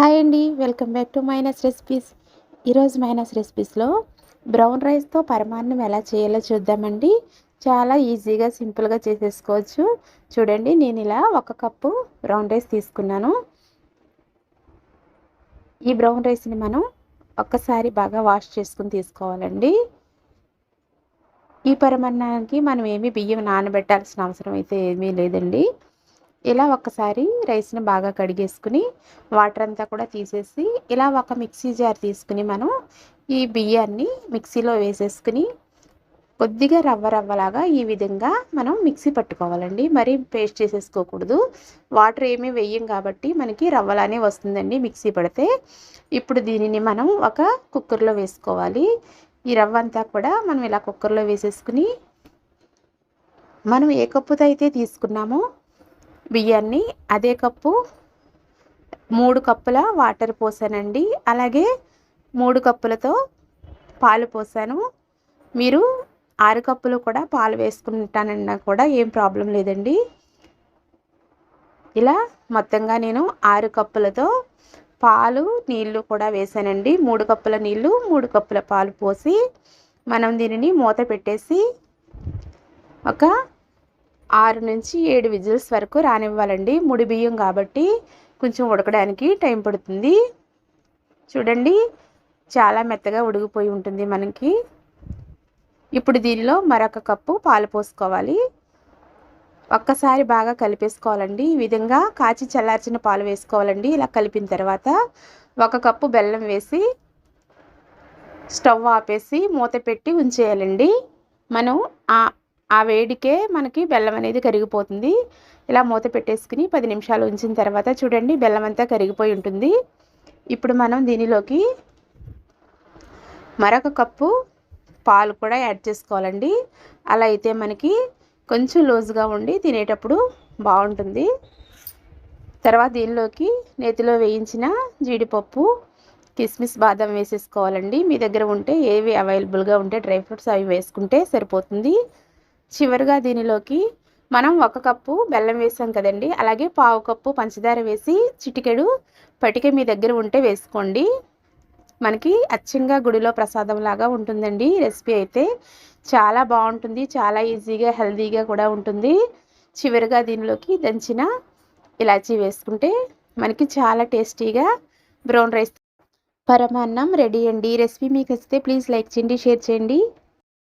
Hi అండి, welcome back to minus recipes. ఈరోజు minus రెసిపీస్లో brown రైస్తో పరమాన్నం ఎలా చేయాలో చూద్దామండి. చాలా ఈజీగా సింపుల్గా చేసేసుకోవచ్చు. చూడండి, నేను ఇలా 1 కప్పు బ్రౌన్ రైస్ తీసుకున్నాను. ఈ బ్రౌన్ రైస్ని మనం ఒక్కసారి బాగా వాష్ చేసుకుని తీసుకోవాలండి. ఈ పరమాన్నానికి మనం బియ్యం నానబెట్టాల్సిన అవసరం అయితే ఏమీ లేదండి. ఇలా ఒక్కసారి రైస్ని బాగా కడిగేసుకుని వాటర్ అంతా కూడా తీసేసి ఇలా ఒక మిక్సీ జార్ తీసుకుని మనం ఈ బియ్యాన్ని మిక్సీలో వేసేసుకుని కొద్దిగా రవ్వలాగా ఈ విధంగా మనం మిక్సీ పట్టుకోవాలండి. మరీ పేస్ట్ చేసేసుకోకూడదు. వాటర్ ఏమీ వేయం కాబట్టి మనకి రవ్వలానే వస్తుందండి మిక్సీ పడితే. ఇప్పుడు దీనిని మనం ఒక కుక్కర్లో వేసుకోవాలి. ఈ రవ్వ అంతా కూడా మనం ఇలా కుక్కర్లో వేసేసుకుని మనం ఏ కప్పుతో అయితే తీసుకున్నామో బియ్యాన్ని అదే కప్పు 3 కప్పుల వాటర్ పోసానండి. అలాగే 3 కప్పులతో పాలు పోసాను. మీరు 6 కప్పులు కూడా పాలు వేసుకుంటానన్నా కూడా ఏం ప్రాబ్లం లేదండి. ఇలా మొత్తంగా నేను 6 కప్పులతో పాలు నీళ్లు కూడా వేసానండి. 3 కప్పుల నీళ్లు 3 కప్పుల పాలు పోసి మనం దీనిని మూత పెట్టేసి ఒక 6 నుంచి 7 విజిల్స్ వరకు రానివ్వాలండి. ముడి బియ్యం కాబట్టి కొంచెం ఉడకడానికి టైం పడుతుంది. చూడండి, చాలా మెత్తగా ఉడికిపోయి ఉంటుంది మనకి. ఇప్పుడు దీనిలో మరొక కప్పు పాలు పోసుకోవాలి. ఒక్కసారి బాగా కలిపేసుకోవాలండి. ఈ విధంగా కాచి చల్లార్చిన పాలు వేసుకోవాలండి. ఇలా కలిపిన తర్వాత 1 కప్పు బెల్లం వేసి స్టవ్ ఆపేసి మూత పెట్టి ఉంచేయాలండి. మనం ఆ వేడికే మనకి బెల్లం అనేది కరిగిపోతుంది. ఇలా మూత పెట్టేసుకుని 10 నిమిషాలు ఉంచిన తర్వాత చూడండి, బెల్లం అంతా కరిగిపోయి ఉంటుంది. ఇప్పుడు మనం దీనిలోకి మరొక కప్పు పాలు కూడా యాడ్ చేసుకోవాలండి. అలా అయితే మనకి కొంచెం లూజ్గా ఉండి తినేటప్పుడు బాగుంటుంది. తర్వాత దీనిలోకి నేతిలో వేయించిన జీడిపప్పు, కిస్మిస్, బాదం వేసేసుకోవాలండి. మీ దగ్గర ఉంటే ఏవి అవైలబుల్గా ఉంటే డ్రై ఫ్రూట్స్ అవి వేసుకుంటే సరిపోతుంది. చివరిగా దీనిలోకి మనం 1 కప్పు బెల్లం వేసాం కదండి, అలాగే పావు కప్పు పంచదార వేసి చిటికెడు పటిక మీ దగ్గర ఉంటే వేసుకోండి. మనకి అచ్చంగా గుడిలో ప్రసాదం లాగా ఉంటుందండి. రెసిపీ అయితే చాలా బాగుంటుంది. చాలా ఈజీగా హెల్తీగా కూడా ఉంటుంది. చివరిగా దీనిలోకి దంచిన ఇలాచీ వేసుకుంటే మనకి చాలా టేస్టీగా బ్రౌన్ రైస్ పరమాన్నం రెడీ అండి. ఈ రెసిపీ మీకు నచ్చితే ప్లీజ్ లైక్ చేయండి, షేర్ చేయండి.